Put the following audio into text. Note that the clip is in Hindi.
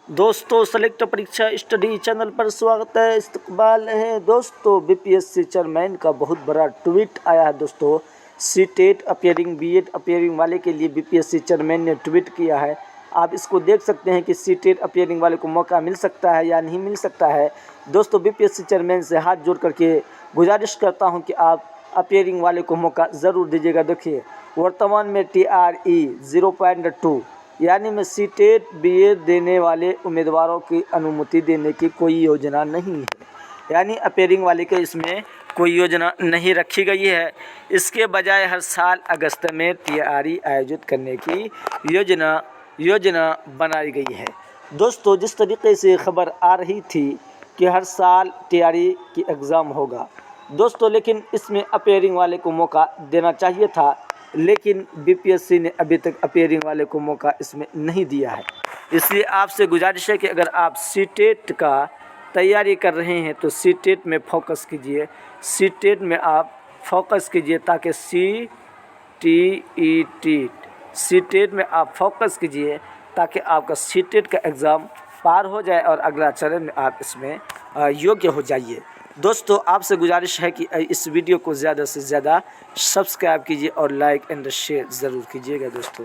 दोस्तों सेलेक्ट परीक्षा स्टडी चैनल पर स्वागत है। इस्तकबाल है दोस्तों। बीपीएससी चेयरमैन का बहुत बड़ा ट्वीट आया है दोस्तों। सीटेट अपियरिंग बीएड अपियरिंग वाले के लिए बीपीएससी चेयरमैन ने ट्वीट किया है। आप इसको देख सकते हैं कि सीटेट अपियरिंग वाले को मौका मिल सकता है या नहीं मिल सकता है। दोस्तों बीपीएससी चेयरमैन से हाथ जोड़ करके गुजारिश करता हूँ कि आप अपियरिंग वाले को मौका ज़रूर दीजिएगा। देखिए वर्तमान में TRE 0.2 यानी में सीटेट बीएड देने वाले उम्मीदवारों की अनुमति देने की कोई योजना नहीं है, यानी अपेयरिंग वाले के इसमें कोई योजना नहीं रखी गई है। इसके बजाय हर साल अगस्त में TRE आयोजित करने की योजना बनाई गई है। दोस्तों जिस तरीके से खबर आ रही थी कि हर साल TRE की एग्ज़ाम होगा दोस्तों, लेकिन इसमें अपेयरिंग वाले को मौका देना चाहिए था, लेकिन बीपीएससी ने अभी तक अपेयरिंग वाले को मौका इसमें नहीं दिया है। इसलिए आपसे गुजारिश है कि अगर आप सीटेट का तैयारी कर रहे हैं तो सीटेट में फोकस कीजिए, सीटेट में आप फोकस कीजिए ताकि सीटेट में आप फोकस कीजिए ताकि आपका सीटेट का एग्ज़ाम पार हो जाए और अगला चरण में आप इसमें योग्य हो जाइए। दोस्तों आपसे गुजारिश है कि इस वीडियो को ज़्यादा से ज़्यादा सब्सक्राइब कीजिए और लाइक एंड शेयर ज़रूर कीजिएगा दोस्तों।